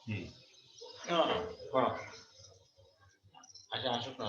হুম। করো। আচ্ছা আসুক না।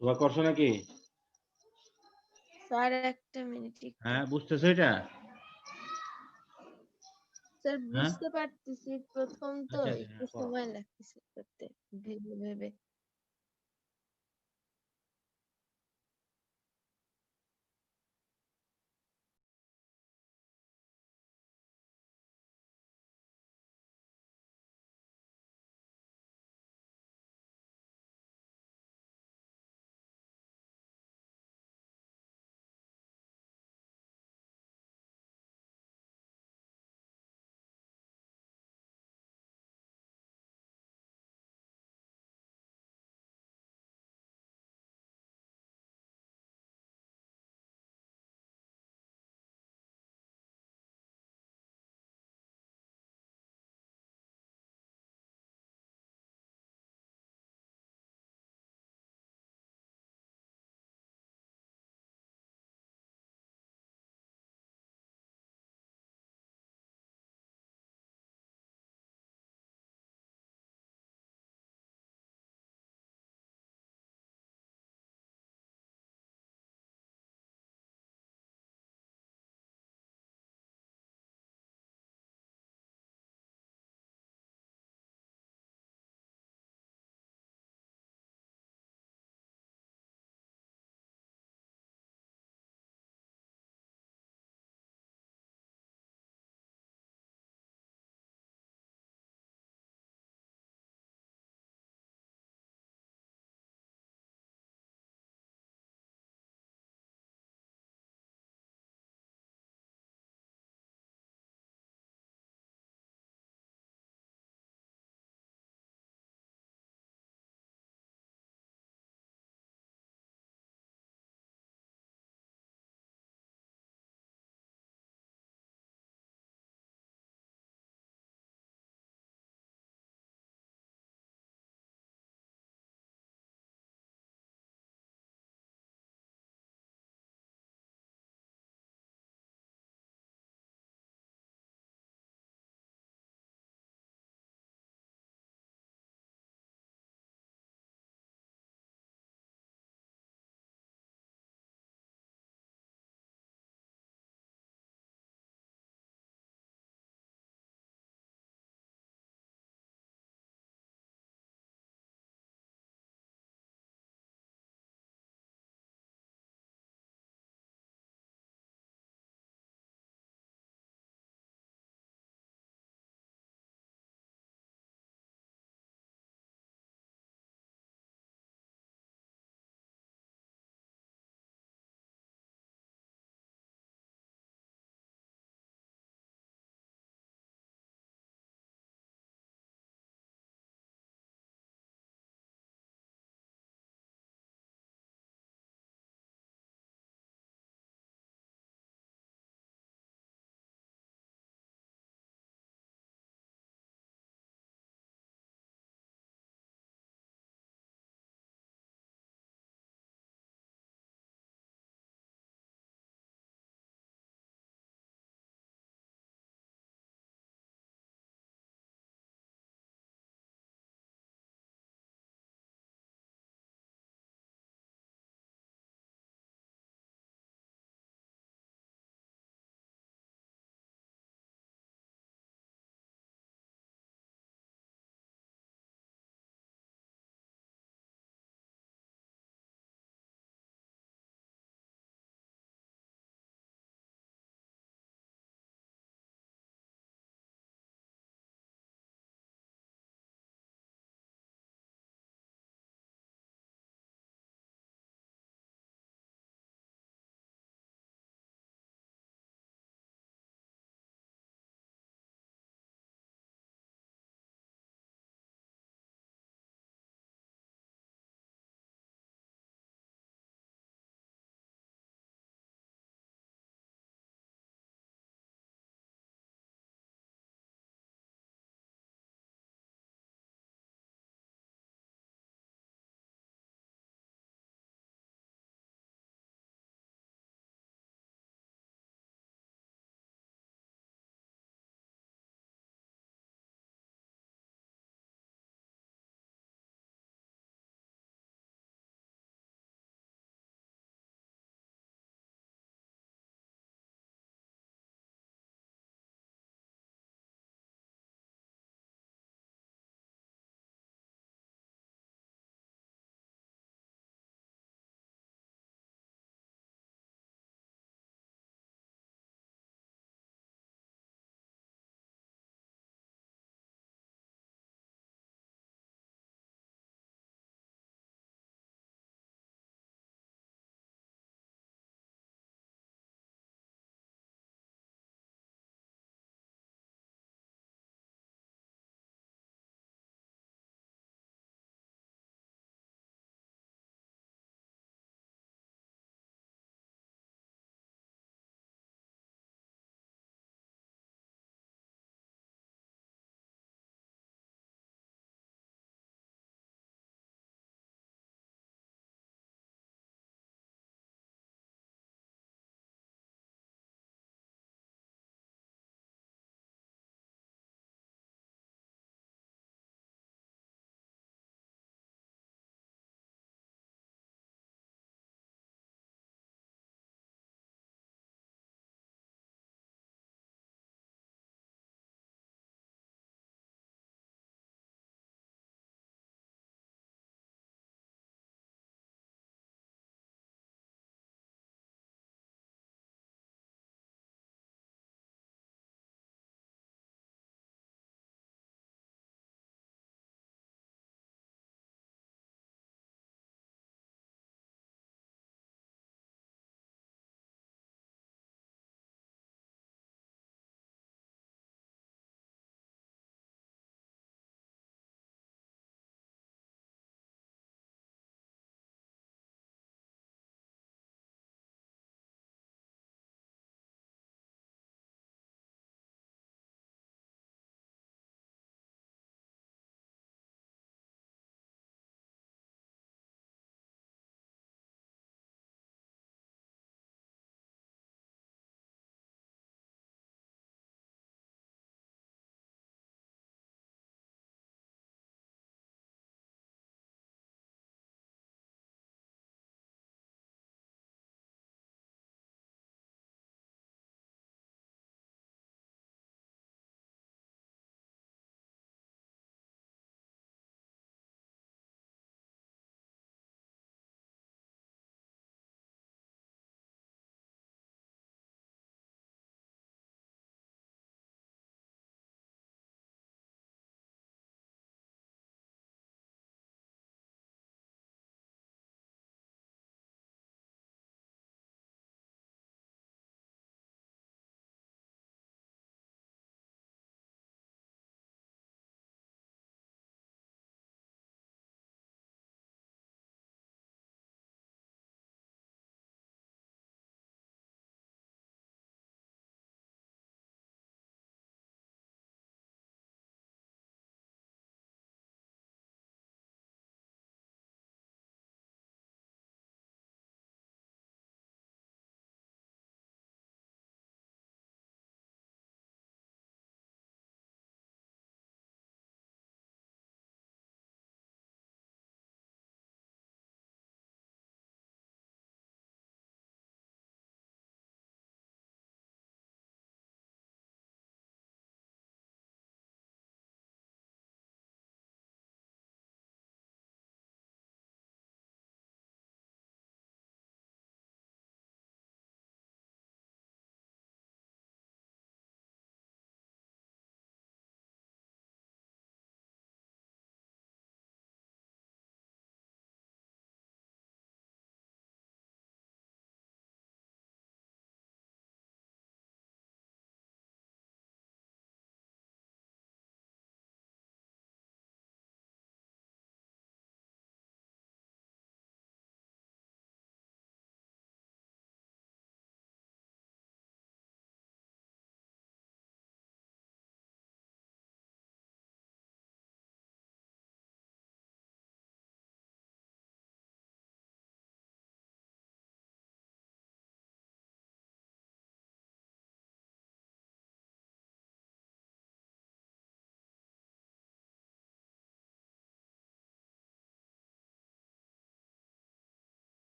শোভা করছো নাকি? স্যার একটা মিনিট একটু। হ্যাঁ, বুঝতেছো এটা? স্যার হ্যাঁ, বুঝতে পারতেছি, প্রথম তো আচ্ছা আচ্ছা, একটু হ্যাঁ, করো। সময় লাগতেছে করতে, ভেবে ভেবে।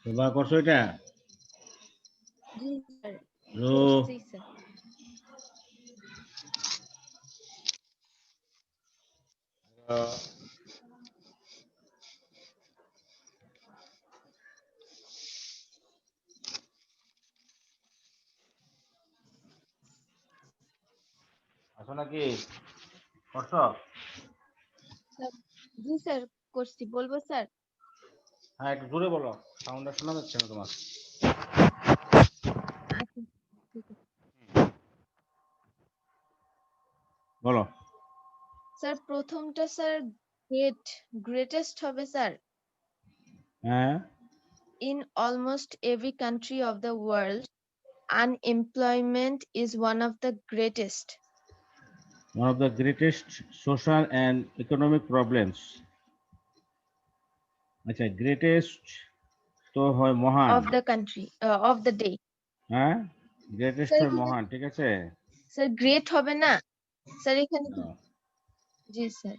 তোমরা করছো এটা? জি স্যার রো করছি স্যার। আছো নাকি? করছো? স্যার, জি স্যার করছি, বলবো স্যার? হ্যাঁ, একটু জোরে বলো, সাউন্ডটা শোনা যাচ্ছে না তোমার। আচ্ছা ঠিক আছে। বলো। স্যার প্রথমটা স্যার গ্রেটেস্ট হবে স্যার। হ্যাঁ, In almost every country of the world, unemployment is one of the greatest. one of the greatest social and economic problems. আচ্ছা, গ্রেটেস্ট তো হয় মহান। Of the country, of the day. হ্যাঁ, greatest sir হয় এখানে মহান, ঠিক আছে। স্যার গ্রেট হবে না স্যার এখানে কি? জি স্যার।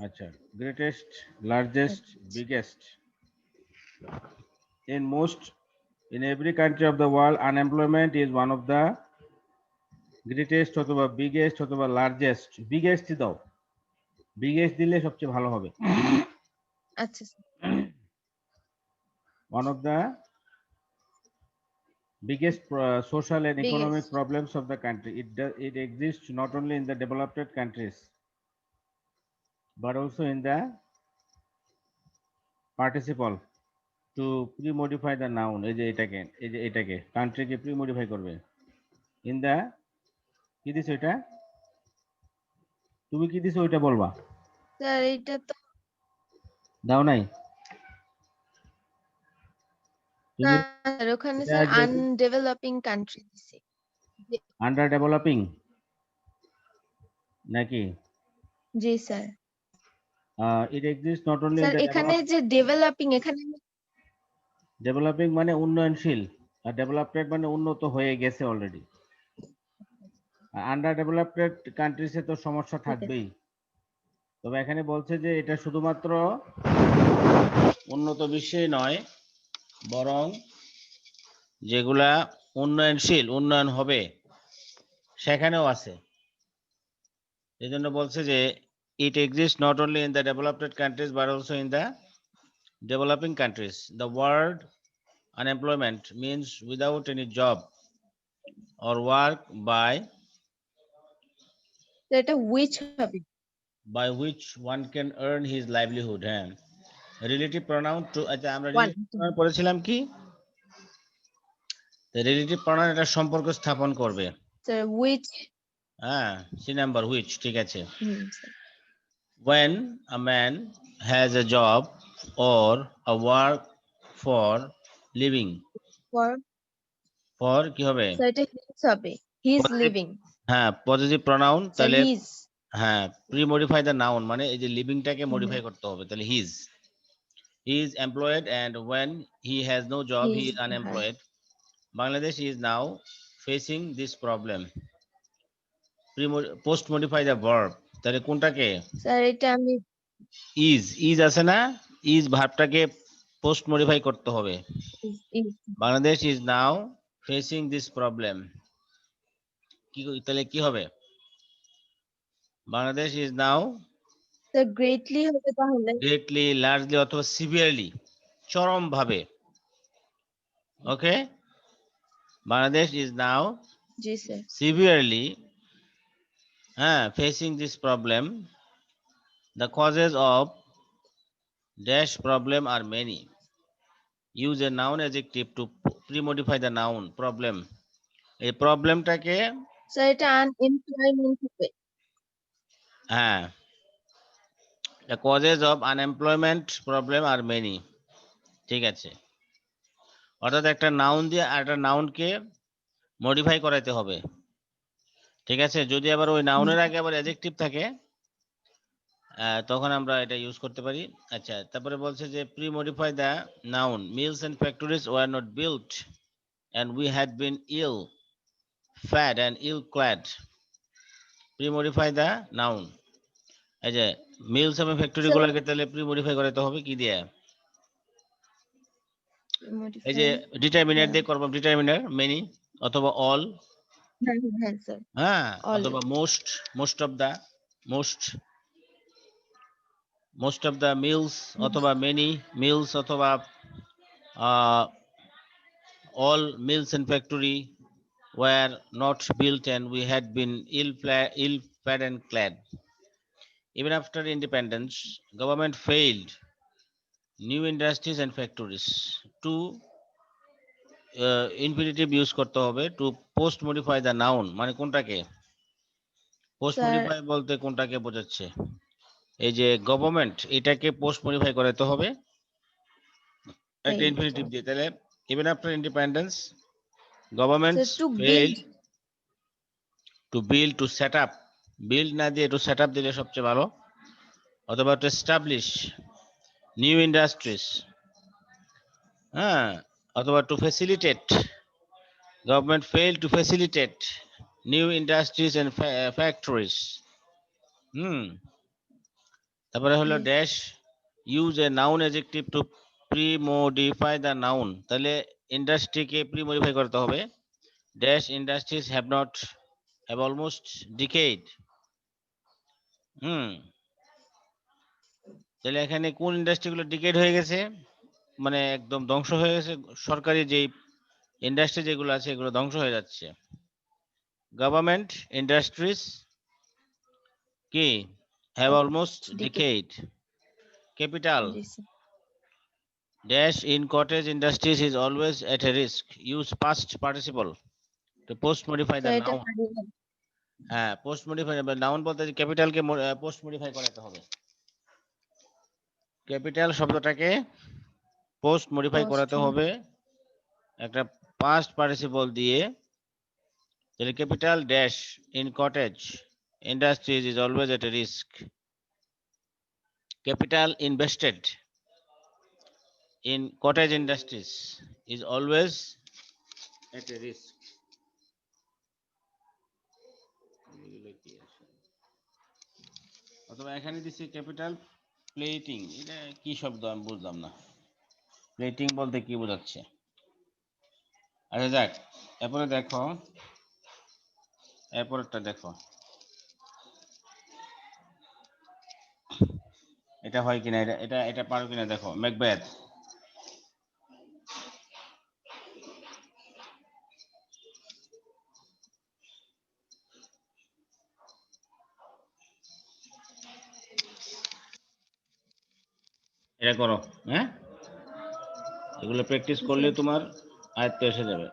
আচ্ছা, greatest, largest, biggest. In every country of the world, unemployment is one of the greatest অথবা biggest অথবা largest. বিগেস্ট দাও, বিগেস্ট দিলে সবচেয়ে ভালো হবে। আচ্ছা sir. One of the biggest social and economic Biggest. problems of the country. It exists not only in the developed countries but also in the participle to pre-modify the noun. এই যে এটাকে কান্ট্রিকে pre-modify করবে। In the কি দিছো এটা? তুমি কি দিছো ওইটা বলবা। স্যার এটা তো দাও নাই? না তুমি স্যার, ওখানে এটা স্যার যেহেতু আনডেভেলপিং কান্ট্রি দিছে। আন্ডার ডেভেলপিং নাকি? জি sir. It exists not only in sir the এখানে যে ডেভেলপিং, এখানে ডেভেলপিং মানে উন্নয়নশীল, আর ডেভেলপড মানে উন্নত হয়ে গেছে অলরেডি। আন্ডার ডেভেলপড কান্ট্রিজে তো সমস্যা ঠিক আছে। থাকবেই, তবে এখানে বলছে যে এটা শুধুমাত্র উন্নত বিশ্বে নয়, বরং যেগুলা উন্নয়নশীল, উন্নয়ন হবে সেখানেও আছে। এই জন্য বলছে যে it exists not only in the developed countries but also in the developing countries. The word unemployment means without any job or work by এটা which হবে? which one can earn his livelihood. হ্যাঁ, relative pronoun two. আচ্ছা, আমরা One. Relative pronoun পড়েছিলাম কি? Relative pronoun এটা সম্পর্ক স্থাপন করবে। Sir which। হ্যাঁ, সি নাম্বার হুইচ, ঠিক আছে। Sir. When a man has a job or a work for living, for কি হবে? স্যার এটা his হবে, he is living. হ্যাঁ, পজিটিভ প্রনাউন, স্যার তাহলে his। হ্যাঁ, প্রি মডিফাই দ্য নাউন, মানে এই যে লিভিংটাকে মডিফাই করতে হবে, তাহলে his. He is employed and when he has no job, he is unemployed. Bangladesh is now facing this problem. Post modify the verb, তাহলে কোনটাকে? স্যার এটা আমি ইজ আছে না, ইজ ভার্বটাকে পোস্ট মডিফাই করতে হবে। Bangladesh is now facing this problem, কি তাহলে কি হবে? Bangladesh is now sir greatly হবে, তাহলে গ্রেটলি, লার্জলি অথবা সিভিয়ারলি, চরম ভাবে। ওকে, বাংলাদেশ ইজ নাও জি sir. severely facing this problem. The causes of dash problem are many. Use a noun adjective to pre-modify the noun problem. এই প্রবলেমটাকে sir এটা unemployment হবে। হ্যাঁ, the causes of unemployment problem are many, ঠিক আছে। অর্থাৎ একটা noun দিয়ে আর একটা নাউনকে মডিফাই করাইতে হবে, ঠিক আছে। যদি আবার ওই নাউনের আগে আবার অ্যাডজেক্টিভ থাকে তখন আমরা এটা ইউজ করতে পারি। আচ্ছা, তারপরে বলছে যে premodify the noun, mills and factories were not built and we had been ill fed and ill clad. Pre modify the noun, এই যে মিলস এবং ফ্যাক্টরি গুলোকে তাহলে প্রি মডিফাই করাতে হবে কি দিয়ে? এই যে modify ডিটারমিনার the দিয়ে করব, ডিটারমিনার মেনি অথবা অল, হ্যাঁ স্যার হ্যাঁ, all অথবা most, most of the, most, most of the mills, অথবা মেনি মিলস, অথবা all mills and factory were not built and we had been ill-fed and clad. Even after independence, government failed new industries and factories to infinitive use করতে হবে, to post modify the noun, মানে কোনটাকে post sir modify বলতে কোনটাকে বোঝাচ্ছে? এই যে government, এটাকে পোস্ট মডিফাই করাতে হবে একটা right ইনফিনিটিভ দিয়ে। তাহলে even after independence governments so to fail build to build, to set up, build না দিয়ে টু সেট আপ দিলে সবচেয়ে ভালো, অথবা টু এস্টাবলিশ নিউ ইন্ডাস্ট্রিজ, হ্যাঁ, অথবা to facilitate, government fail to facilitate new industries and factories. তারপরে হলো yes dash use a noun adjective to premodify the noun, তাহলে ইন্ডাস্ট্রিকে প্রি মডিফাই করতে হবে। Dash industries have almost decayed. তাহলে এখানে কোন ইন্ডাস্ট্রিগুলো ডিকেড হয়ে গেছে, মানে একদম ধ্বংস হয়ে গেছে, সরকারি যে ইন্ডাস্ট্রি যেগুলো আছে এগুলো ধ্বংস হয়ে যাচ্ছে। গভর্নমেন্ট ইন্ডাস্ট্রিজ কি have almost decade. Capital yes dash in cottage industries is always at a risk. Use past participle to post modify the sir এটা noun. পারি না। হ্যাঁ, পোস্ট মডিফাই, নাউন বলতে ক্যাপিটালকে পোস্ট মডিফাই করাতে হবে। ক্যাপিটাল শব্দটাকে post modify Post করাতে হবে একটা পাস্ট পার্টিসিপল দিয়ে। তাহলে capital dash in cottage industries is always at A risk. Capital invested in cottage industries is always at a risk. অথবা এখানে দিচ্ছি ক্যাপিটাল প্লেটিং, এটা কি শব্দ আমি বুঝলাম না, প্লেটিং বলতে কি বোঝাচ্ছে? আচ্ছা যাক, এরপরে দেখো, এরপরটা দেখো, এটা হয় কিনা, এটা এটা এটা পারো কিনা দেখো। ম্যাকবেথ, এটা করো, হ্যাঁ, এগুলো প্র্যাকটিস করলে তোমার আয়ত্তে এসে যাবে।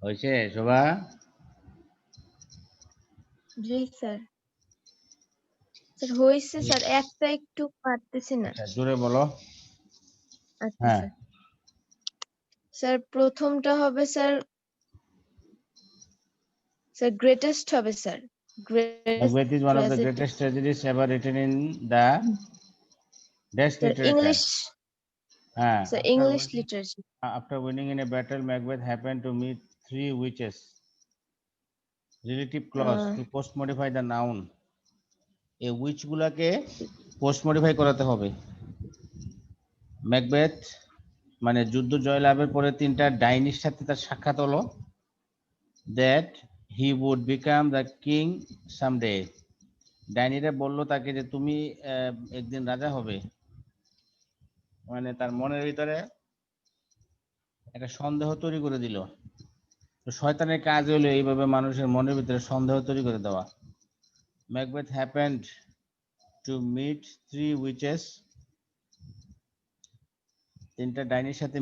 হয়েছে শোভা? জি স্যার। স্যার হয়েছে স্যার, একটা একটু পারতেছি না। আচ্ছা জোরে বলো। আচ্ছা হ্যাঁ। স্যার। স্যার প্রথমটা হবে স্যার, গ্রেটেস্ট হবে sir. Greatest Macbeth is one of the tragedy. greatest tragedies ever written in the dash sir literature. English, হ্যাঁ, sir English literature. after winning in a battle, Macbeth happened to meet three witches. Relative clause to post modify the noun. এই which গুলাকে post modify করাতে হবে। Macbeth মানে যুদ্ধ জয়লাভের পরে তিনটা ডাইনির সাথে তার সাক্ষাৎ হলো, that he would become the king someday. ডাইনিরা বলল তাকে যে তুমি একদিন রাজা হবে। মানে তার মনের ভিতরে একটা সন্দেহ তৈরি করে দিল। তো শয়তানের কাজ হলো এইভাবে মানুষের মনের ভিতরে সন্দেহ তৈরি করে দেওয়া। Macbeth happened to meet three witches. তিনটা ডাইনির সাথে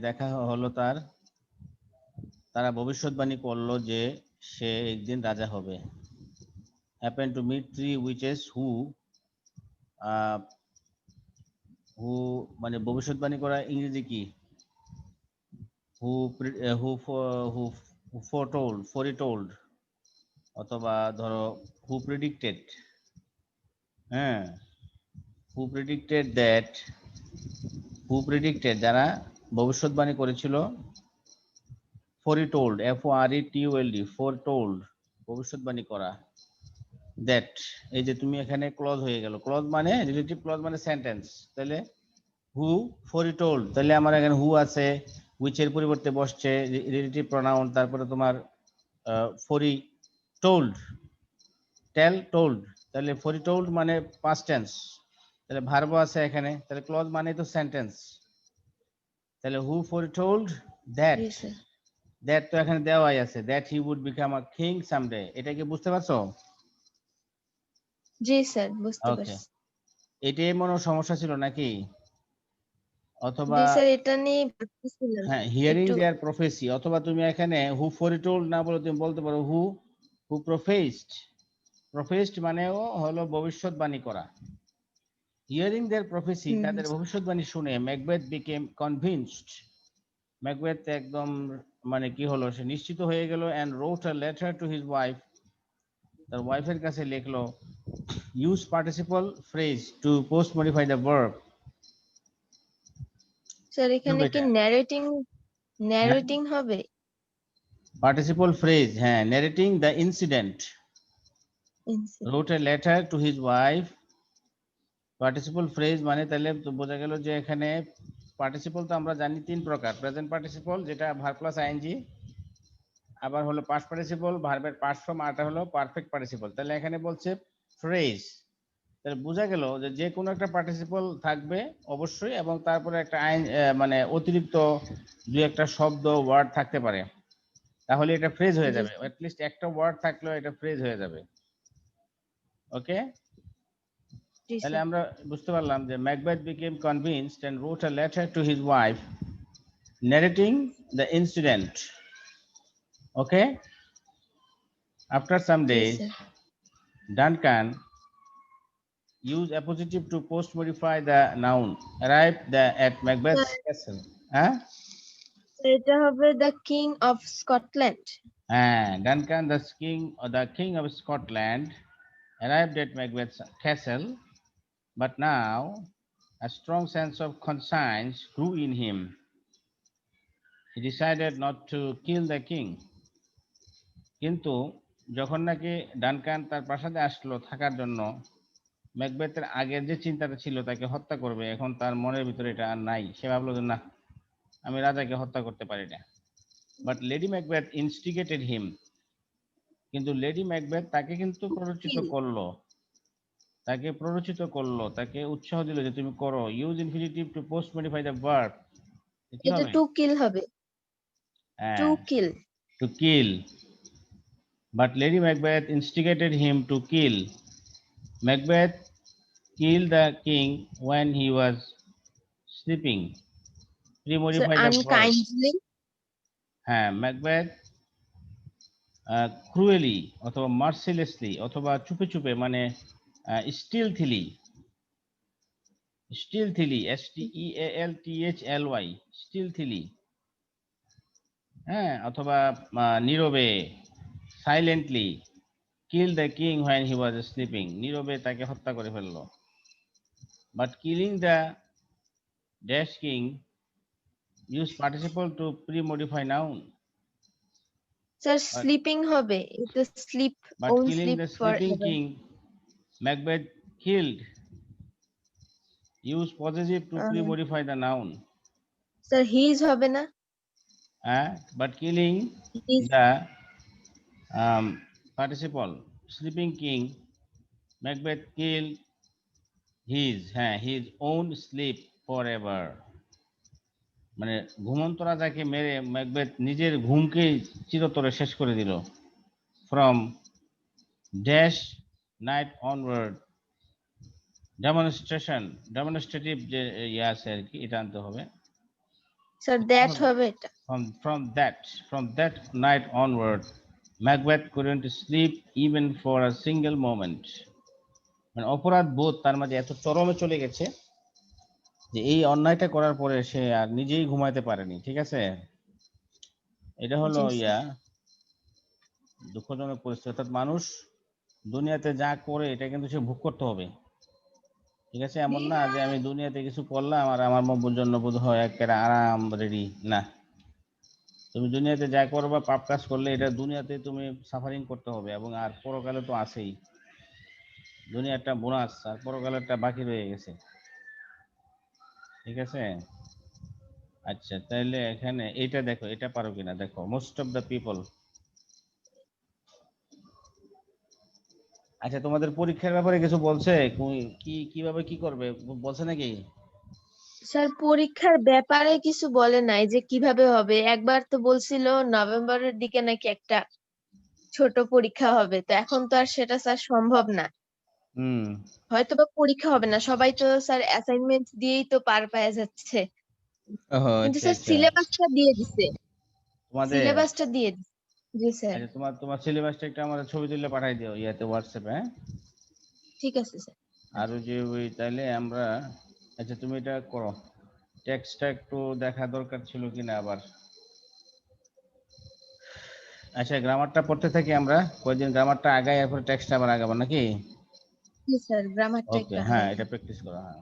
দেখা হলো তার। তারা ভবিষ্যৎবাণী করলো যে সে একদিন রাজা হবে। Happen to meet three witches who মানে ভবিষ্যৎবাণী করা ইংরেজি কি? হু হু ফরিটোল্ড, অথবা ধরো হু প্রেডিক্টেড। হ্যাঁ, হু প্রেডিক্টেড যারা ভবিষ্যৎবাণী করেছিল। ফরিটোল্ড, FORETOLD, ফোরটোল্ড ভবিষ্যৎবাণী করা। দ্যাট, এই যে তুমি এখানে ক্লজ হয়ে গেল, ক্লজ মানে রিলেটিভ ক্লজ মানে সেন্টেন্স। তাহলে হু ফরিটোল্ড, তাহলে আমার এখানে হু আছে, উইচের পরিবর্তে বসছে রিলেটিভ প্রনাউন, তারপরে তোমার ফরিটোল্ড, টোল্ড, তাহলে ফরিটোল্ড মানে পাস্ট টেন্স, তাহলে ভার্ব আছে এখানে, তাহলে ক্লজ মানে তো সেন্টেন্স। তাহলে হু ফরিটোল্ড দ্যাট, জি স্যার। দ্যাট তো এখানে দেওয়াই আছে, that he would become a king someday. এটা কি বুঝতে পারছো? জি স্যার, বুঝতে ওকে, পারছি। এটাই মনে হয় সমস্যা ছিল নাকি? অথবা জি স্যার, এটা নিয়ে ভাবতেছিলাম হ্যাঁ, হিয়ারিং একটু। দেয়ার প্রফেসি, অথবা তুমি এখানে হু ফরিটোল্ড না বলে তুমি বলতে পারো হু হু প্রফেসড। প্রফেসড মানেও হলো ভবিষ্যৎবাণী করা। হিয়ারিং দেয়ার প্রফেসি, তাদের ভবিষ্যৎবাণী শুনে ম্যাকবেথ বিকেম কনভিন্সড। ম্যাকবেথ একদম মানে কি হলো, সে নিশ্চিত হয়ে গেল। And wrote a letter to his wife, তার ওয়াইফের কাছে লিখলো। Use participle phrase to post modify the verb. Sir এখানে কি ন্যারেটিং হবে? পার্টিসিপল ফ্রেজ, হ্যাঁ, narrating the incident. Incident. Wrote a letter to his wife. Participle phrase মানে তাহলে তো বোঝা গেল যে এখানে পার্টিসিপল তো আমরা জানি তিন প্রকার। প্রেজেন্ট পার্টিসিপল যেটা ভার্ব প্লাস আইএনজি, আবার হলো পাস্ট পার্টিসিপল ভার্বের পাস্ট ফর্ম, আরটা হলো পারফেক্ট পার্টিসিপল। তাহলে এখানে বলছে ফ্রেজ, তাহলে বোঝা গেল যে যে কোনো একটা পার্টিসিপল থাকবে অবশ্যই, এবং তারপরে একটা মানে অতিরিক্ত দুই একটা শব্দ ওয়ার্ড থাকতে পারে, তাহলে এটা ফ্রেজ হয়ে জি যাবে। স্যার। অ্যাটলিস্ট একটা ওয়ার্ড থাকলেও এটা ফ্রেজ হয়ে যাবে। ওকে, জি তাহলে স্যার। আমরা বুঝতে পারলাম যে Macbeth became convinced and wrote a letter to his wife narrating the incident. Okay, after some জি days, sir. Duncan used appositive to post modify the noun, arrived at Macbeth's castle. Huh? এটা হবে the king of Scotland. Duncan, the king of Scotland, arrived at Macbeth's castle, but now a strong sense of conscience grew in him. He decided not to kill the king. কিন্তু যখন নাকি Duncan তার প্রাসাদে আসলো থাকার জন্য, ম্যাকবেথের আগের যে চিন্তাটা ছিল তাকে হত্যা করবে, এখন তার মনের ভিতরে এটা আর নাই। সে ভাবলো যে না, আমি রাজাকে হত্যা করতে পারি না। বাট লেডি ম্যাকবেথ ইনস্টিগেটেড হিম, কিন্তু লেডি ম্যাকবেথ তাকে কিন্তু তাকে উৎসাহ দিল যে তুমি করো। Use infinitive to post modify the verb. কি এটা হবে? টু কিল হবে। টু হ্যাঁ, kill. To kill. But lady Macbeth instigated him to kill. Macbeth killed the king when he was sleeping. Sir Pre-modify the verb. Unkindly. হ্যাঁ, Macbeth ক্রুয়েলি অথবা mercilessly অথবা চুপে চুপে মানে স্টিলথিলি, স্টিলথিলি STEALTHLY স্টিলথিলি, হ্যাঁ, অথবা নীরবে silently, kill the king when he was sleeping, নীরবে তাকে হত্যা করে ফেললো। But killing the dash king use participle two pre modify noun. Sir sleeping হবে, it is sleep, But won't killing sleep the sleeping forever. king, Macbeth killed, use possessive to pre-modify the noun. Sir his হবে না, But killing his, the participle, sleeping king, Macbeth killed his own sleep forever. মানে ঘুমন্ত রাজাকে মেরে Macbeth নিজের ঘুমকে চিরতরে শেষ করে দিল। From dash night onward, demonstrative যে ইয়ে আছে আর কি, এটা আনতে হবে। স্যার দ্যাট হবে এটা। From that night onward, Macbeth couldn't sleep even for a single moment. মানে অপরাধ বোধ তার মাঝে এত চরমে চলে গেছে যে এই অন্যায়টা করার পরে সে আর নিজেই ঘুমাইতে পারেনি। ঠিক আছে, এটা হলো জি, স্যার। দুঃখজনক পরিস্থিতি। অর্থাৎ মানুষ দুনিয়াতে যা করে এটা কিন্তু সে ভোগ করতে হবে। ঠিক আছে, এমন না যে আমি দুনিয়াতে কিছু করলাম আর আমার জন্য বোধ হয় একেবারে আরাম রেডি, না। তুমি দুনিয়াতে যা করবা, পাপ কাজ করলে এটা দুনিয়াতে তুমি সাফারিং করতে হবে, এবং আর পরকালে তো আছেই। দুনিয়াটা বোনাস আর পরকালেরটা বাকি রয়ে গেছে। ঠিক আছে, আচ্ছা তাহলে এখানে এটা দেখো, এটা পারো কিনা দেখো। মোস্ট অফ দ্য পিপল, আচ্ছা তোমাদের পরীক্ষার ব্যাপারে কিছু বলছে? কিভাবে কি করবে বলছে নাকি? স্যার পরীক্ষার ব্যাপারে কিছু বলে নাই যে কিভাবে হবে। একবার তো বলছিল নভেম্বরের দিকে নাকি একটা ছোট পরীক্ষা হবে, তো এখন তো আর সেটা স্যার সম্ভব না। হয়তো বা পরীক্ষা হবে না, সবাই তো স্যার অ্যাসাইনমেন্ট দিয়েই তো পার পাওয়া যাচ্ছে। কিন্তু স্যার সিলেবাসটা দিয়ে দিছে, তোমাদের সিলেবাসটা দিয়ে দিছে। জি স্যার। আচ্ছা, তোমার সিলেবাসটা একটু আমাদের ছবি তুলে পাঠাই দিও ইয়াতে, হোয়াটসঅ্যাপে। হ্যাঁ, ঠিক আছে স্যার। আর ওই যে ওই তাইলে আমরা, আচ্ছা তুমি এটা করো, টেক্সটটা একটু দেখা দরকার ছিল কিনা আবার। আচ্ছা গ্রামারটা পড়তে থাকি আমরা কয়েকদিন, গ্রামারটা আগাই, এরপর টেক্সটটা আবার আগাবো নাকি? জি স্যার, গ্রামারটা ওকে, একটু হ্যাঁ আগাই। এটা প্র্যাকটিস করো। হ্যাঁ,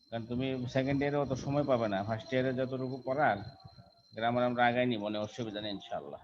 কারণ তুমি সেকেন্ড ইয়ারে অত সময় পাবে না, ফার্স্ট ইয়ারে যতটুকু পড়ার গ্রামার আমরা আগাইনি, মনে অসুবিধা নেই ইনশাআল্লাহ।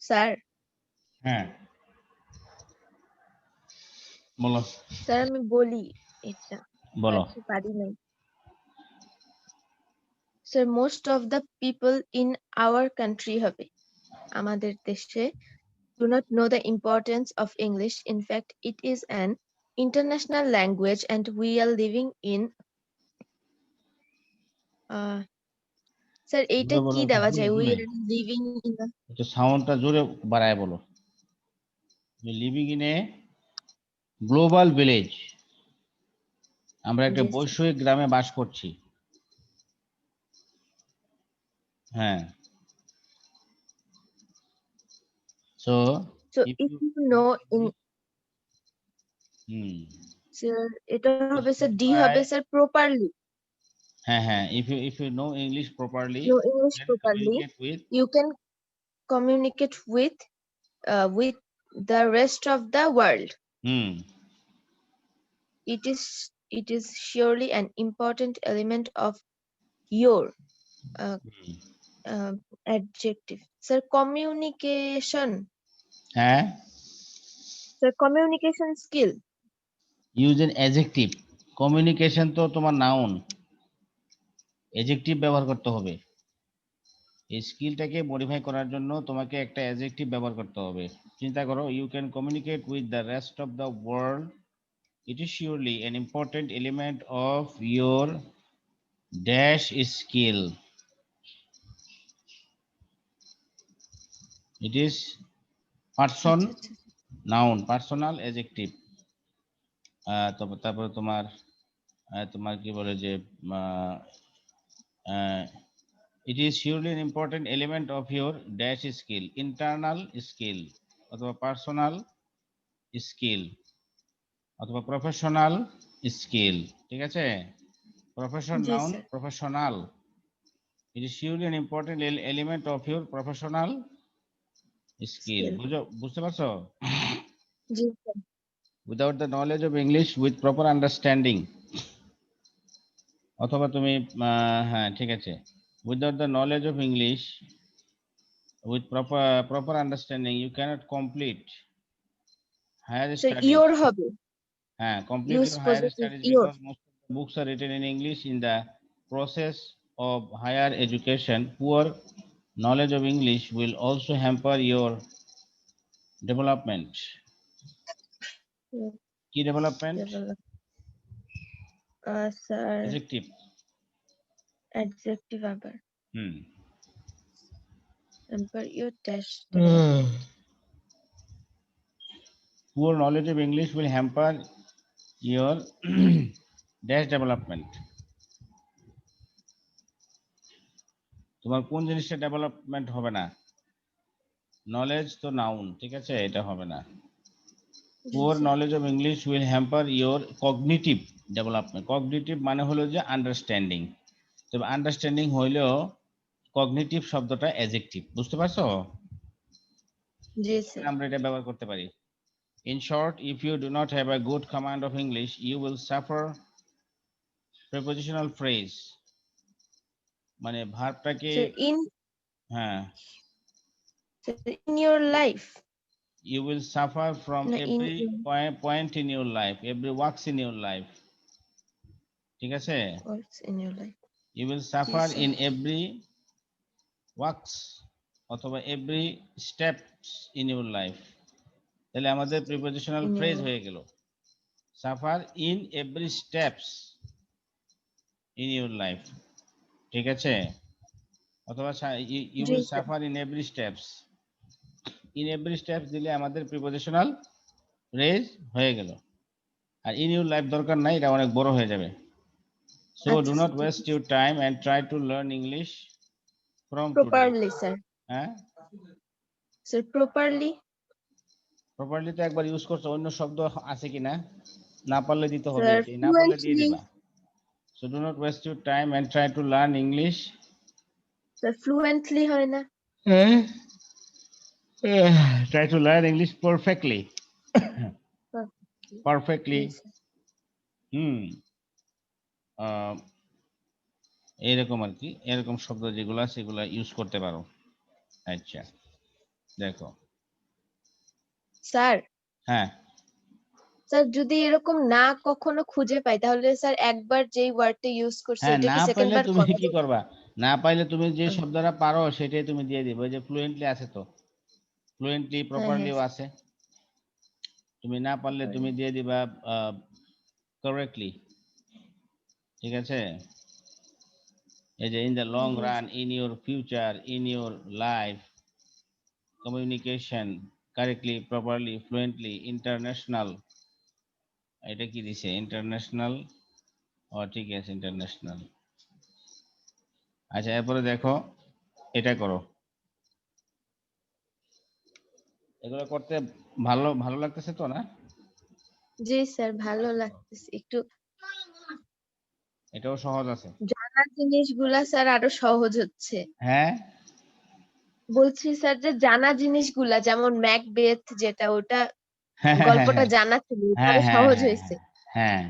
স্যার হ্যাঁ বলো স্যার আমি বলি এটা বলো আজকে পারি নাই sir most of the people in our country হবে আমাদের দেশে do not know the importance of English. In fact, it is an international language and we are living in sir এইটা জোরে বলো কি একটু দেওয়া জোরে যায়? We জোরে are living in a একটু সাউন্ডটা জোরে বাড়ায় বলো living in a global village আমরা একটা জি স্যার বৈশ্বিক গ্রামে বাস করছি হ্যাঁ so So if if you you know in হুম স্যার এটা হবে স্যার ডি বাই হবে স্যার properly হ্যাঁ হ্যাঁ if you know English properly know English then properly communicate with you can communicate with the rest of the world. Hmm It is surely an important element of your uh, adjective. Sir, communication. হ্যাঁ Sir, communication skill. Use N adjective communication তো তোমার noun adjective ব্যবহার করতে হবে এই স্কিলটাকে modify করার জন্য তোমাকে একটা অ্যাডজেক্টিভ ব্যবহার করতে হবে চিন্তা করো you can communicate with the rest of the world it is surely an important element of your dash skill it is person আচ্ছা আচ্ছা noun personal adjective তারপরে তোমার তোমার কি বলে যে it is surely an important element of your dash skill internal skill অথবা personal skill অথবা প্রফেশনাল স্কিল ঠিক আছে profession G noun sir professional it is surely an important element of your professional skill skill বুঝতে পারছো জি sir without the knowledge of English with proper understanding অথবা তুমি হ্যাঁ ঠিক আছে without the knowledge of English with proper understanding you cannot complete higher sir studies your হবে complete use your higher positive studies your because most of the books are written in English in the process of higher education. Poor knowledge of English will also hamper your development. Key development? Sir Adjective. Adjective আবার Hmm. এম্পার your dash Poor knowledge of English will hamper your dash development. তোমার কোন জিনিসটা development হবে না knowledge তো noun ঠিক আছে এটা হবে না poor knowledge of English will hamper your cognitive development cognitive মানে হলো যে আন্ডারস্ট্যান্ডিং তবে আন্ডারস্ট্যান্ডিং হইলেও কগনিটিভ শব্দটা অ্যাডজেক্টিভ বুঝতে পারছো জি স্যার আমরা এটা ব্যবহার করতে পারি in short if you do not have a good command of English you will suffer prepositional phrase মানে ভার্বটাকে স্যার হ্যাঁ in your life you will suffer from না every point in your life every works in your life ঠিক আছে in your life you will suffer sir. in every works অথবা every steps in your life তাহলে আমাদের prepositional In your phrase life. হয়ে গেল suffer in every steps in your life ঠিক আছে অথবা you G will sir suffer in every steps দিলে আমাদের প্রিপোজিশনাল ফ্রেজ হয়ে গেল আর ইন ইউর লাইফ দরকার নাই এটা অনেক বড় হয়ে যাবে so do not waste your time and try to learn English from today properly sir হ্যাঁ sir properly প্রপারলি তো একবার ইউজ করছো অন্য শব্দ আছে কিনা না পারলে দিতে হবে sir এটাই না পারলে দিয়ে fluently দিবা so do not waste your time and try to learn English sir fluently হয় না try to learn English perfectly perfectly Yes, sir. এইরকম আর কি এরকম শব্দ যেগুলো সেগুলো ইউজ করতে পারো আচ্ছা দেখো। স্যার হ্যাঁ স্যার যদি এরকম না কখনো খুঁজে পাই তাহলে স্যার একবার যেই ওয়ার্ডটা ইউজ করছে হ্যাঁ, ওটা না কি সেকেন্ড পাইলে বার তুমি করা কি যাবে? করবা? না পাইলে তুমি যে শব্দটা পারো সেটাই তুমি দিয়ে দিবে। ওই যে ফ্লুয়েন্টলি আছে তো, ফ্লুয়েন্টলি হ্যাঁ হ্যাঁ প্রপারলিও আছে। তুমি না পারলে তুমি দিয়ে দিবা কারেক্টলি। ঠিক আছে? এই যে in the long G run, in your future, in your life, communication correctly, properly, fluently, international. এটা কি দিছে? ইন্টারন্যাশনাল। ও ঠিক আছে, ইন্টারন্যাশনাল। আচ্ছা, এরপরে দেখো, এটা করো। এগুলো করতে ভালো ভালো লাগতেছে তো না? জি স্যার ভালো লাগতেছে একটু। এটাও সহজ আছে। জানা জিনিসগুলা স্যার আরো সহজ হচ্ছে। হ্যাঁ বলছি স্যার যে জানা জিনিসগুলা যেমন ম্যাকবেথ যেটা ওটা হ্যাঁ হ্যাঁ হ্যাঁ গল্পটা জানা ছিল ওটা হ্যাঁ আরো হ্যাঁ সহজ হ্যাঁ হয়েছে। হ্যাঁ হ্যাঁ।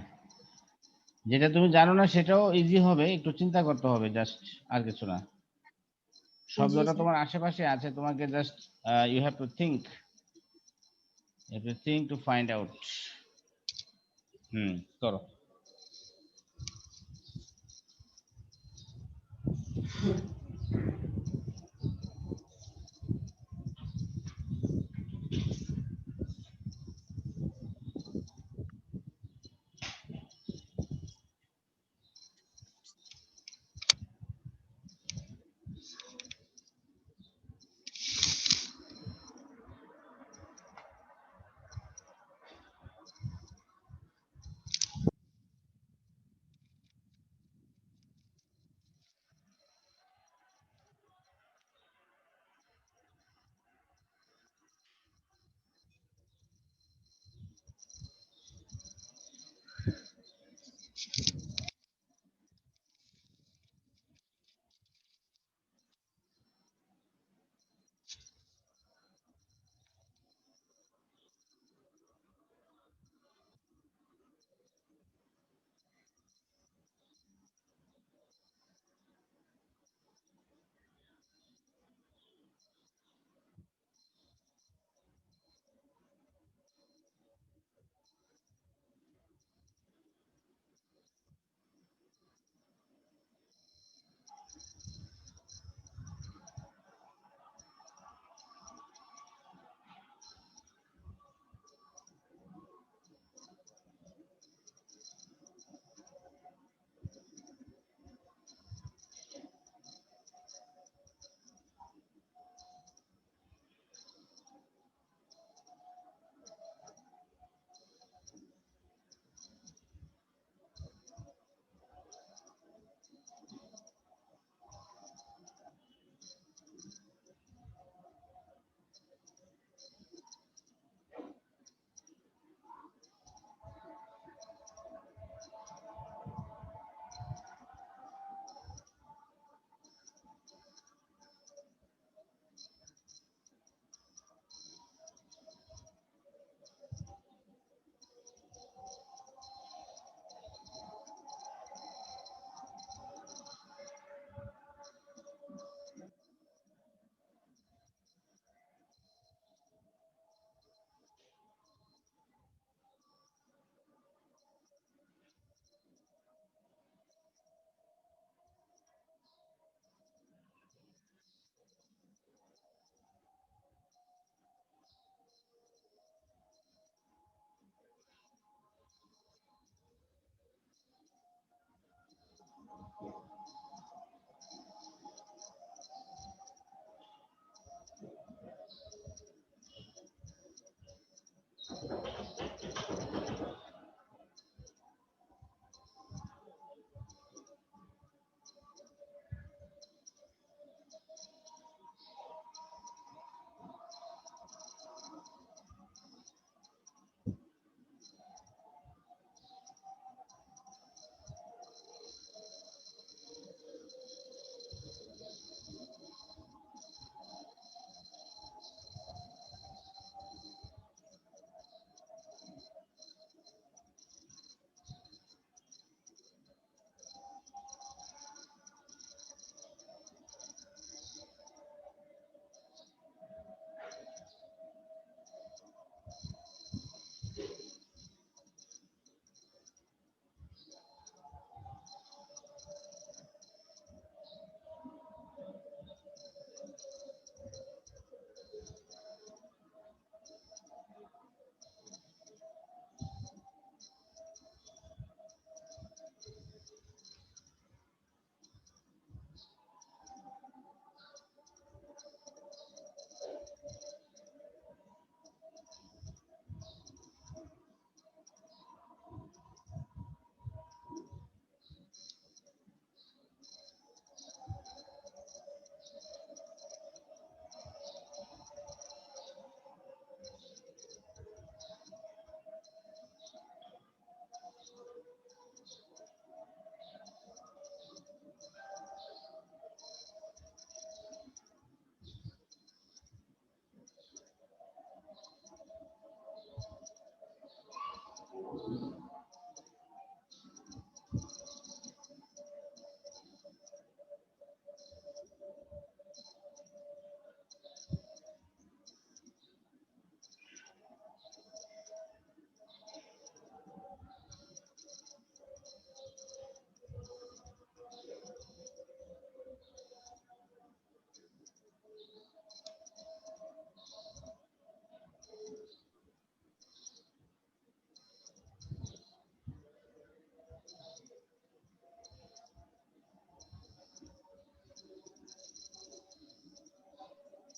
যেটা তুমি জানো না সেটাও ইজি হবে, একটু চিন্তা করতে হবে জাস্ট, আর কিছু না। জি শব্দটা স্যার। তোমার আশেপাশে আছে, তোমাকে just you have to think, to find out. করো।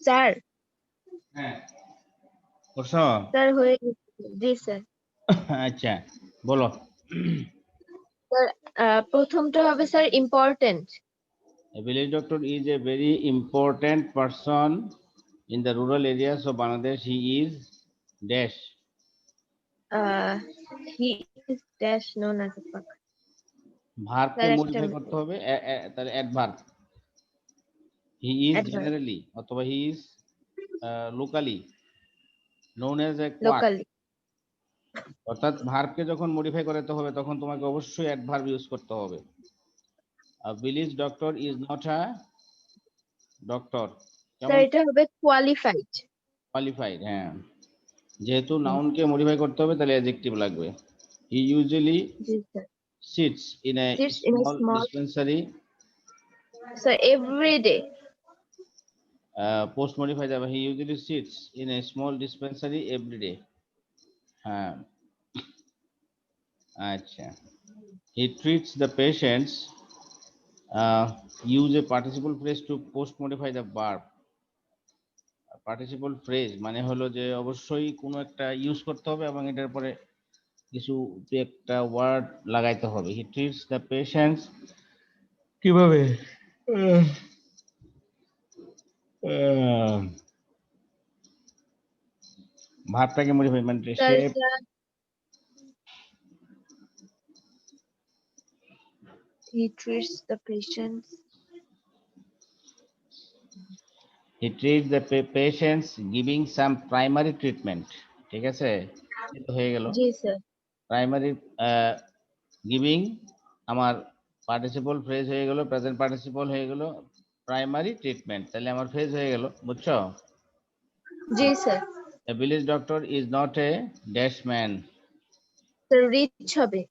স্যার হ্যাঁ করছো? স্যার হয়ে গেছে। জি স্যার। আচ্ছা বলো। স্যার প্রথমটা হবে sir important. A village doctor is a very important person in the rural areas of Bangladesh. He is dash. He is dash known as a quack. ভার্বকে স্যার একটা মডিফাই করতে হবে, তাহলে adverb. He is adverb generally অথবা he is locally known as a quack. Locally. অর্থাৎ ভার্বকে যখন modify করতে হবে তখন তোমাকে অবশ্যই অ্যাডভার্ব ইউজ করতে হবে। A village doctor is not a doctor. Sir কেমন? এটা হবে কোয়ালিফাইড। কোয়ালিফাইড, হ্যাঁ। যেহেতু নাউনকে মডিফাই করতে হবে তাহলে অ্যাডজেক্টিভ লাগবে। He usually জি sir. sits in a Sits in a small small, dispensary. Sir every day. Post modify যাবে, he usually sits in a small dispensary every day. হ্যাঁ, আচ্ছা। He treats the patients. Use a participle phrase to post modify the verb. Participle phrase মানে হলো যে অবশ্যই কোনো একটা use করতে হবে এবং এটার পরে কিছু একটা ওয়ার্ড লাগাইতে হবে। হি ট্রিটস দ্য পেশেন্টস কিভাবে? ভাবটাকে মডিফাই মানে স্যার সে he treats the patients. He treats the patients giving some primary treatment. ঠিক আছে, এটা হয়ে গেল জি স্যার। Primary giving. আমার পার্টিসিপল ফ্রেজ হয়ে গেল, প্রেজেন্ট পার্টিসিপল হয়ে গেল, প্রাইমারি ট্রিটমেন্ট, তাহলে আমার ফ্রেজ হয়ে গেল, বুঝছো? জি sir. A village doctor is not a dash man. Sir rich হবে,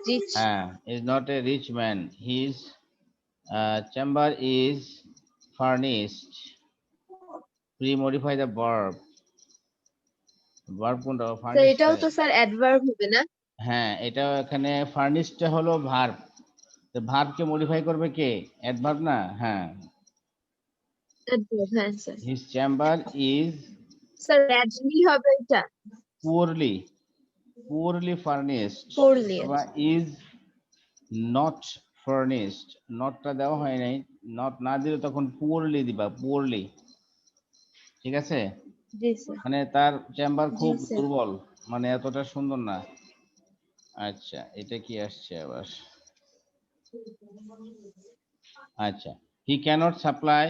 rich. Is not a rich man. His chamber is furnished. Pre-modify the verb. Verb কোনটা? Sir Furnished. এটাও তো স্যার অ্যাডভার্ব হবে না? হ্যাঁ, এটা এখানে ফার্নিশড হলো ভার্ব। তো ভার্বকে মডিফাই করবে কে? অ্যাডভার্ব না? হ্যাঁ। অ্যাডভার্ব, হ্যাঁ sir. His chamber is sir র্যাডলি হবে এটা। poorly furnished. পোরলি। অথবা is not furnished. নটটা দেওয়া হয় নাই, নট না দিলে তখন পুয়ারলি দিবা, পুয়ারলি। ঠিক আছে, জি স্যার। মানে তার চেম্বার জি খুব স্যার। দুর্বল, মানে এতটা সুন্দর না। আচ্ছা, এটা কি আসছে আবার? আচ্ছা, he cannot supply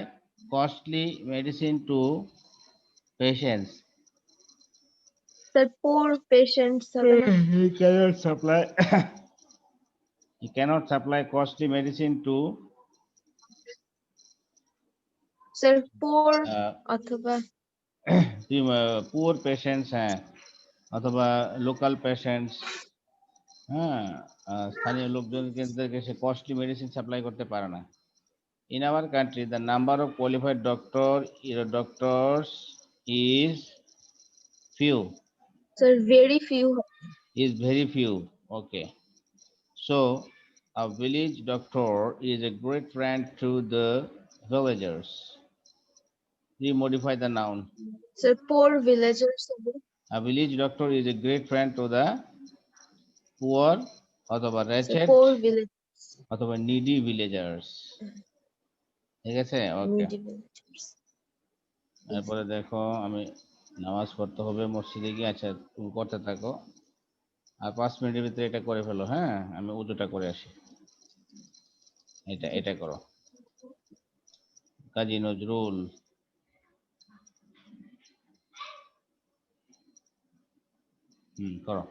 costly medicine to patients. Sir poor patients হবে না? He cannot supply costly medicine to sir poor অথবা পুয়ার পেশেন্টস, হ্যাঁ, অথবা লোকাল পেশেন্টস। হ্যাঁ, স্থানীয় লোকজনদেরকে সে কস্টলি মেডিসিন সাপ্লাই করতে পারে না। In our country, the number of qualified doctors is few. Sir very few. Is very few. Okay. So, a village doctor is a great friend to the villagers. Remodify the noun. Sir poor villagers হবে। A village doctor is a great friend to the poor অথবা sir wretched পোর village, অথবা needy villagers. ঠিক আছে, ওকে। Needy villagers. এরপরে দেখো, আমি নামাজ পড়তে হবে মসজিদে গিয়ে। আচ্ছা, তুমি করতে থাকো, আর 5 মিনিটের ভিতরে এটা করে ফেলো। হ্যাঁ, আমি উজুটা করে আসি। এটা করো। কাজী নজরুল, করো।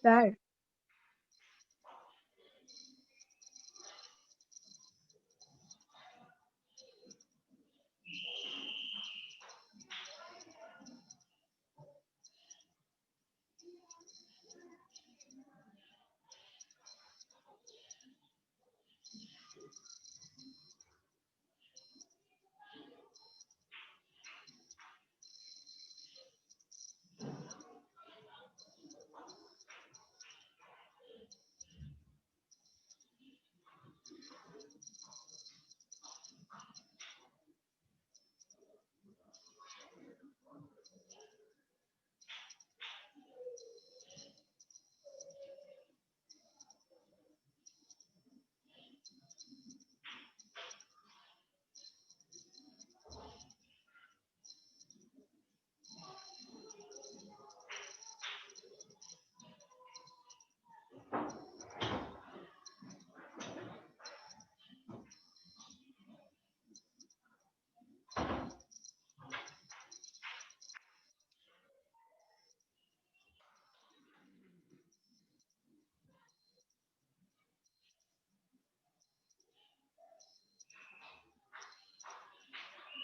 স্যার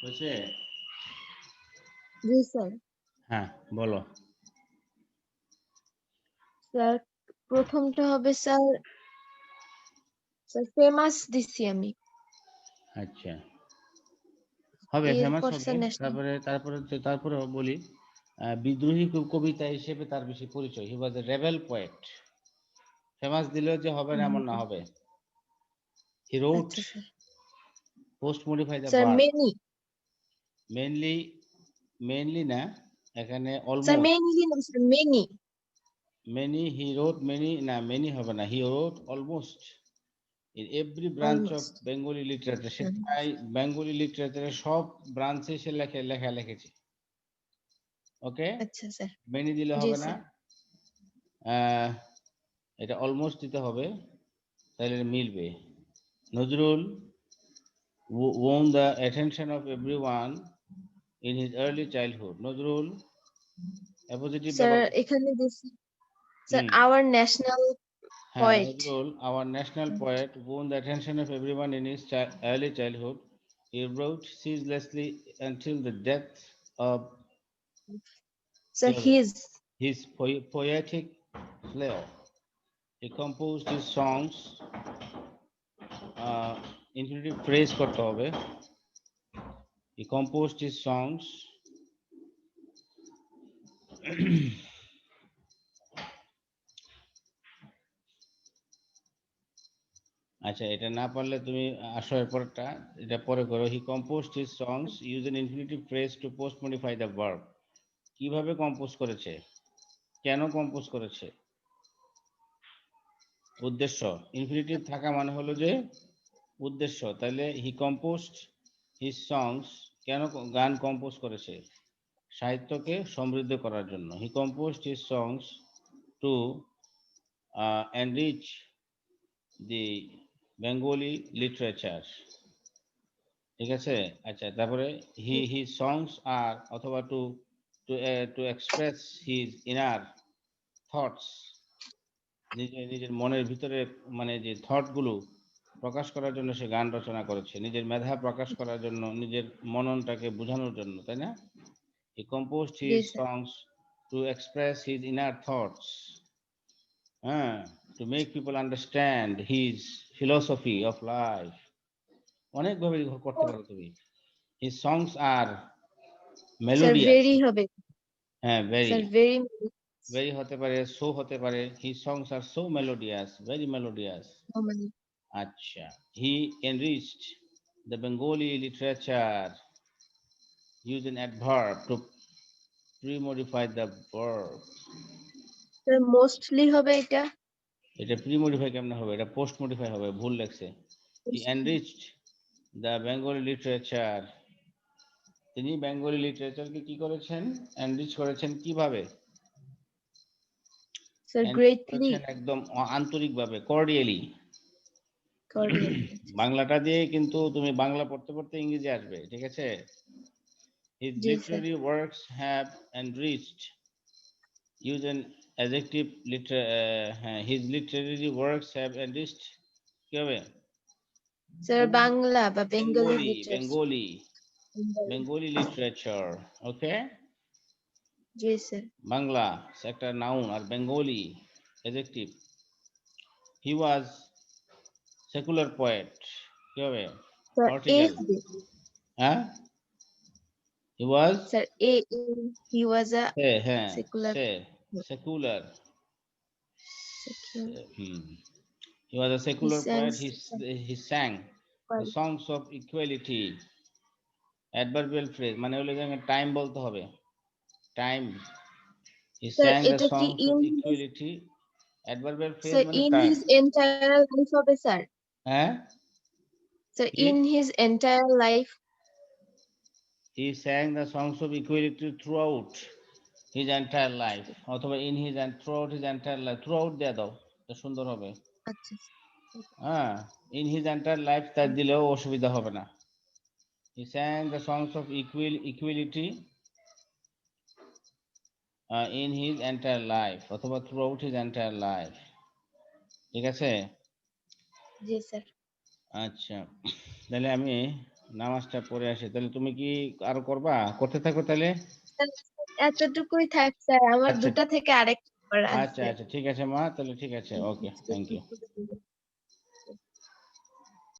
বুঝছে? জি স্যার। হ্যাঁ বলো। স্যার প্রথমটা হবে স্যার, স্যার ফেমাস দিছি আমি। আচ্ছা, হবে, ফেমাস এরপর হবে। Sir national. তারপরে বলি, বিদ্রোহী কবিতা হিসেবে তার বেশি পরিচয়। হি ওয়াজ এ রেবেল পোয়েট। ফেমাস দিলেও যে হবে না এমন না, হবে। হি রোট আচ্ছা sir. Post modify the sir verb. Many. Mainly না, এখানে স্যার অলমোস্ট। মেইনলি না sir, many. Many, he wrote many, না মেনি হবে না, he wrote almost in every branch of almost. Bengali literature। সে প্রায় বেঙ্গলি লিটারেচারের সব ব্রাঞ্চে সে লেখা লিখেছে। ওকে, আচ্ছা স্যার। মেনি দিলে জি হবে না, স্যার। এটা অলমোস্ট দিতে হবে, তাহলে মিলবে। Nazrul won the attention of everyone in his early childhood। Nazrul appositive sir ব্যবহার। এখানে দিছি স্যার আওয়ার ন্যাশনাল হ্যাঁ, poet. Nazrul our national poet won the attention of everyone in his early childhood। He wrote ceaselessly until the death of sir his. his poetic flair। He composed his songs, infinitive phrase করতে হবে। He composed his songs আচ্ছা, এটা না পারলে তুমি আসো এরপরটা, এটা পরে করো। He composed his songs use an infinitive phrase to post modify the verb. কিভাবে কম্পোজ করেছে, কেন কম্পোজ করেছে, উদ্দেশ্য। ইনফিনিটিভ থাকা মানে হলো যে উদ্দেশ্য। তাহলে হি কম্পোজড হিজ সংস, কেন গান কম্পোজ করেছে, সাহিত্যকে সমৃদ্ধ করার জন্য। He composed his songs to enrich the Bengali literature. ঠিক আছে। আচ্ছা, তারপরে হি সংস আর, অথবা to to express his inner thoughts. নিজের মনের ভিতরে মানে যে থট গুলো প্রকাশ করার জন্য সে গান রচনা করেছে, নিজের মেধা প্রকাশ করার জন্য, নিজের মননটাকে বোঝানোর জন্য, তাই না? হি কম্পোজড জি his sir. Songs to express his inner thoughts to make people understand his philosophy of life. অনেক ভাবে করতে পারো তুমি। His songs are sir melodious. Very হবে হ্যাঁ, স্যার very ভেরি very হতে পারে, so হতে পারে। His songs are so melodious, very melodious. মানে আচ্ছা, he enriched the Bengali literature using adverb to pre-modify the verb. Sir mostly হবে এটা এটা pre-modify কেমনে হবে? এটা post-modify হবে, ভুল লেখছে। He enriched the Bengali literature. তিনি বেঙ্গলি লিটারেচারকে কি করেছেন? এনরিচ করেছেন কিভাবে? স্যার Enrich গ্রেটলি করেছেন একদম আন্তরিকভাবে, কর্ডিয়ালি। কর্ডিয়াল বাংলাটা দিয়ে কিন্তু তুমি বাংলা পড়তে পড়তে ইংরেজি আসবে, ঠিক আছে? His G sir literary works have enriched. Use an adjective his literary works have enriched কি হবে? স্যার বাংলা বা বেঙ্গলি Bengali literature. Okay? জি স্যার বাংলা একটা নাউন আর Bengali adjective. He was secular poet. কি হবে? Sir a Article. হবে হ্যাঁ? He was sir he was a হ্যাঁ secular secular. secular He was a secular poet. sang He sang the songs of equality. Adverbial phrase মানে হলো যে time বলতে হবে। Time. He sir sang the এটা কি songs of equality. Adverbial phrase sir মানে in time. His entire life হবে sir হ্যাঁ? স্যার কি? In his entire life He sang the songs of equality throughout his entire life. অথবা in his and throughout his entire life. Throughout দিয়ে দাও, তো সুন্দর হবে। আচ্ছা হ্যাঁ, in his entire life তার দিলেও অসুবিধা হবে না। He sang the songs of equality in his entire life অথবা throughout his entire life. ঠিক আছে? জি স্যার আচ্ছা, তাহলে আমি নামাজটা পড়ে আসি। তাহলে তুমি কি আরো করবা? করতে থাকো তাহলে। এতটুকুই থাক স্যার আমার আচ্ছা দুটা থেকে আরেকটা করা আচ্ছা আছে আচ্ছা ঠিক আছে মা, তাহলে ঠিক আছে, ওকে, থ্যাংক ইউ।